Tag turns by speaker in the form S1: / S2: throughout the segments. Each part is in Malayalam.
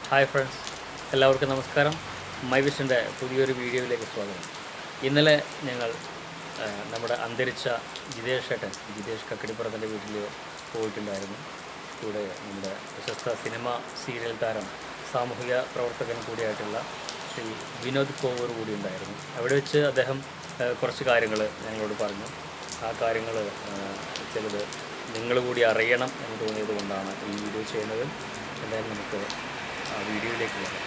S1: ഹായ് ഫ്രണ്ട്സ്, എല്ലാവർക്കും നമസ്കാരം. മൈ വിഷൻ്റെ പുതിയൊരു വീഡിയോയിലേക്ക് സ്വാഗതം. ഇന്നലെ ഞങ്ങൾ നമ്മുടെ അന്തരിച്ച ജിതേഷ് കക്കടിപ്പുറത്തിൻ്റെ വീട്ടിൽ പോയിട്ടുണ്ടായിരുന്നു. കൂടെ നമ്മുടെ പ്രശസ്ത സിനിമ സീരിയൽ താരം സാമൂഹിക പ്രവർത്തകൻ കൂടിയായിട്ടുള്ള ശ്രീ വിനോദ് കോവൂർ കൂടി ഉണ്ടായിരുന്നു. അവിടെ വെച്ച് അദ്ദേഹം കുറച്ച് കാര്യങ്ങൾ ഞങ്ങളോട് പറഞ്ഞു. ആ കാര്യങ്ങൾ ചിലത് നിങ്ങൾ കൂടി അറിയണം എന്ന് തോന്നിയത് കൊണ്ടാണ് ഈ വീഡിയോ ചെയ്യുന്നത്. എന്തായാലും നമുക്ക് ആ വീഡിയോയിലേക്ക് വരാം.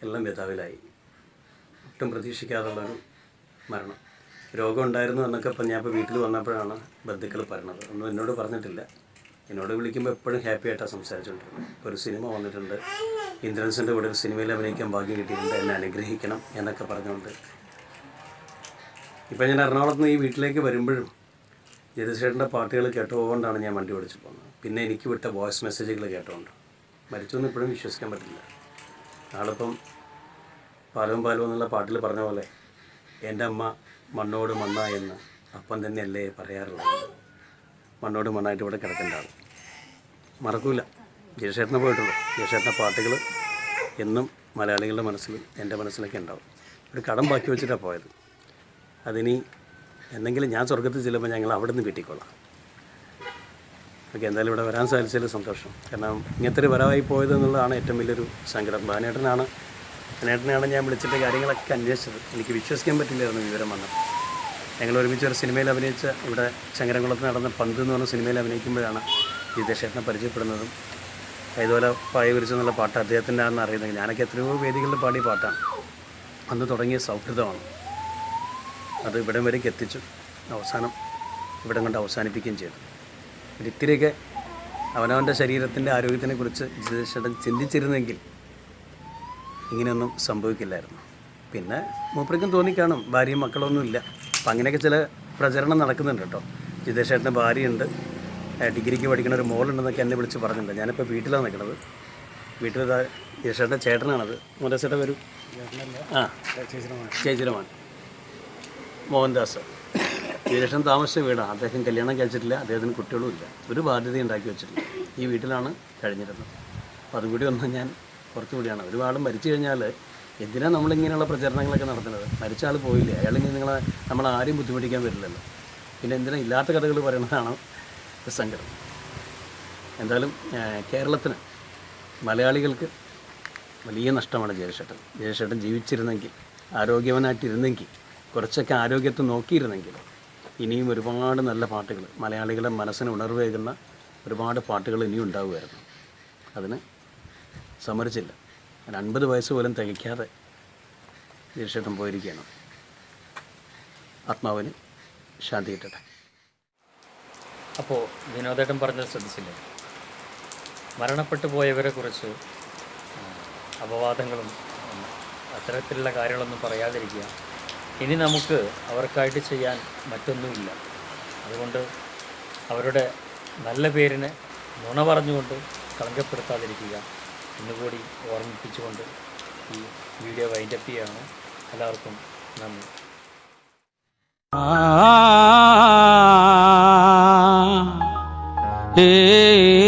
S2: എല്ലാം വ്യഥാവിലായി. ഒട്ടും പ്രതീക്ഷിക്കാതുള്ളൊരു മരണം. രോഗം ഉണ്ടായിരുന്നു എന്നൊക്കെ ഇപ്പം ഞാൻ ഇപ്പോൾ വീട്ടിൽ വന്നപ്പോഴാണ് ബന്ധുക്കൾ പറഞ്ഞത്. ഒന്നും എന്നോട് പറഞ്ഞിട്ടില്ല. എന്നോട് വിളിക്കുമ്പോൾ എപ്പോഴും ഹാപ്പി ആയിട്ടാണ് സംസാരിച്ചുകൊണ്ടിരുന്നത്. ഇപ്പോൾ ഒരു സിനിമ വന്നിട്ടുണ്ട്, ഇന്ദ്രൻസിൻ്റെ കൂടെ ഒരു സിനിമയിൽ അഭിനയിക്കാൻ ഭാഗ്യം കിട്ടിയിട്ടുണ്ട്, എന്നെ അനുഗ്രഹിക്കണം എന്നൊക്കെ പറഞ്ഞുകൊണ്ട് ഇപ്പം ഞാൻ എറണാകുളത്ത് നിന്ന് ഈ വീട്ടിലേക്ക് വരുമ്പോഴും ജിതേഷേട്ടൻ്റെ പാട്ടുകൾ കേട്ടുകൊണ്ടാണ് ഞാൻ വണ്ടി ഓടിച്ചു പോകുന്നത്. പിന്നെ എനിക്ക് വിട്ട വോയിസ് മെസ്സേജുകൾ കേട്ടുകൊണ്ട് മരിച്ചൊന്നും ഇപ്പോഴും വിശ്വസിക്കാൻ പറ്റില്ല. ആളിപ്പം പാലവും പാലവും എന്നുള്ള പാട്ടിൽ പറഞ്ഞ പോലെ എൻ്റെ അമ്മ മണ്ണോട് മണ്ണ എന്ന് അപ്പം തന്നെയല്ലേ പറയാറുള്ളത്. മണ്ണോട് മണ്ണായിട്ട് ഇവിടെ കിടക്കേണ്ട ആൾ മറക്കൂല. ജിതേഷേട്ടനെ പോയിട്ടുള്ളൂ. ജിതേഷേട്ടൻ്റെ പാട്ടുകൾ എന്നും മലയാളികളുടെ മനസ്സിലും എൻ്റെ മനസ്സിലൊക്കെ ഉണ്ടാവും. ഒരു കടം ബാക്കി വെച്ചിട്ടാണ് പോയത്. അതിനി എന്തെങ്കിലും ഞാൻ സ്വർഗത്തിൽ ചെല്ലുമ്പോൾ ഞങ്ങൾ അവിടെ നിന്ന് വീട്ടിക്കൊള്ളാം. ഓക്കെ, എന്തായാലും ഇവിടെ വരാൻ സാധിച്ചതിൽ സന്തോഷം. കാരണം ഇങ്ങനത്തെ ഒരു വരവായി പോയത് എന്നുള്ളതാണ് ഏറ്റവും വലിയൊരു സങ്കടം. ബാനേട്ടനെയാണ് ഞാൻ വിളിച്ചിട്ട് കാര്യങ്ങളൊക്കെ അന്വേഷിച്ചത്. എനിക്ക് വിശ്വസിക്കാൻ പറ്റില്ലായിരുന്നു വിവരം വന്നത്. ഞങ്ങൾ ഒരുമിച്ച് ഒരു സിനിമയിൽ അഭിനയിച്ച ഇവിടെ ചങ്ങരംകുളത്ത് നടന്ന പന്ത് എന്ന് പറഞ്ഞ സിനിമയിൽ അഭിനയിക്കുമ്പോഴാണ് ജിതേഷേട്ടനെ പരിചയപ്പെടുന്നതും ഇതുപോലെ പായ വിരിച്ചെന്നുള്ള പാട്ട് അദ്ദേഹത്തിൻ്റെ ആണെന്ന് അറിയുന്നത്. ഞാനൊക്കെ എത്രയോ വേദികളിൽ പാടിയ പാട്ടാണ്. അന്ന് തുടങ്ങിയ സൗഹൃദമാണ്. അത് ഇവിടം വരേക്ക് എത്തിച്ചു. അവസാനം ഇവിടം കൊണ്ട് അവസാനിപ്പിക്കുകയും ചെയ്തു. ഇത്തിരിയൊക്കെ അവനവൻ്റെ ശരീരത്തിൻ്റെ ആരോഗ്യത്തിനെക്കുറിച്ച് ജിതേഷേട്ടൻ ചിന്തിച്ചിരുന്നെങ്കിൽ ഇങ്ങനെയൊന്നും സംഭവിക്കില്ലായിരുന്നു. പിന്നെ മൂപ്പർക്കും തോന്നിക്കാണും ഭാര്യയും മക്കളൊന്നും ഇല്ല. അപ്പം അങ്ങനെയൊക്കെ ചില പ്രചരണം നടക്കുന്നുണ്ട് കേട്ടോ. ജിതേഷേട്ടൻ്റെ ഭാര്യയുണ്ട്, ഡിഗ്രിക്ക് പഠിക്കുന്ന ഒരു മോളുണ്ടെന്നൊക്കെ എന്നെ വിളിച്ച് പറഞ്ഞിട്ടുണ്ട്. ഞാനിപ്പോൾ വീട്ടിലാണ് നിൽക്കുന്നത്. വീട്ടിൽ ജിതേഷേട്ടൻ്റെ ചേട്ടനാണത്. മോഹൻദാസേട്ടൻ വരും. ചേച്ചിരമാണ് മോഹൻദാസ്. ജിതേഷൻ താമസിച്ച വീടാണ്. അദ്ദേഹം കല്യാണം കഴിച്ചിട്ടില്ല, അദ്ദേഹത്തിന് കുട്ടികളും ഇല്ല, ഒരു ബാധ്യത ഉണ്ടാക്കി വെച്ചിട്ടില്ല. ഈ വീട്ടിലാണ് കഴിഞ്ഞിരുന്നത്. അപ്പോൾ അതും കൂടി ഒന്ന് ഞാൻ കുറച്ചുകൂടിയാണ്. ഒരുപാട് മരിച്ചു കഴിഞ്ഞാൽ എന്തിനാണ് നമ്മളിങ്ങനെയുള്ള പ്രചരണങ്ങളൊക്കെ നടത്തുന്നത്? മരിച്ച ആൾ പോയില്ലേ, അയാളിങ്ങനെ നമ്മളാരെയും ബുദ്ധിമുട്ടിക്കാൻ വരില്ലല്ലോ. പിന്നെ എന്തിനാ ഇല്ലാത്ത കഥകൾ പറയുന്നതാണ് സങ്കടം. എന്തായാലും കേരളത്തിന്, മലയാളികൾക്ക് വലിയ നഷ്ടമാണ് ജയശേട്ടൻ ജീവിച്ചിരുന്നെങ്കിൽ, ആരോഗ്യവാനായിട്ടിരുന്നെങ്കിൽ, കുറച്ചൊക്കെ ആരോഗ്യത്തെ നോക്കിയിരുന്നെങ്കിൽ ഇനിയും ഒരുപാട് നല്ല പാട്ടുകൾ, മലയാളികളുടെ മനസ്സിന് ഉണർവേകുന്ന ഒരുപാട് പാട്ടുകൾ ഇനിയും ഉണ്ടാവുമായിരുന്നു. അതിന് സമ്മതിച്ചില്ല. 50 വയസ്സ് പോലും തികയ്ക്കാതെ ജിതേഷേട്ടൻ പോയിരിക്കുകയാണ്. ആത്മാവിന് ശാന്തി കിട്ടട്ടെ.
S1: അപ്പോൾ വിനോദേട്ടൻ പറഞ്ഞത് ശ്രദ്ധിച്ചില്ലേ? മരണപ്പെട്ടു പോയവരെ കുറിച്ച് അപവാദങ്ങളും അത്തരത്തിലുള്ള കാര്യങ്ങളൊന്നും പറയാതിരിക്കുക. ഇനി നമുക്ക് അവർക്കായിട്ട് ചെയ്യാൻ മറ്റൊന്നുമില്ല. അതുകൊണ്ട് അവരുടെ നല്ല പേരിനെ നുണ പറഞ്ഞുകൊണ്ട് കളങ്കപ്പെടുത്താതിരിക്കുക എന്നുകൂടി ഓർമ്മിപ്പിച്ചുകൊണ്ട് ഈ വീഡിയോ വൈൻഡപ്പ് ചെയ്യുകയാണ്. എല്ലാവർക്കും നന്ദി.
S3: Hey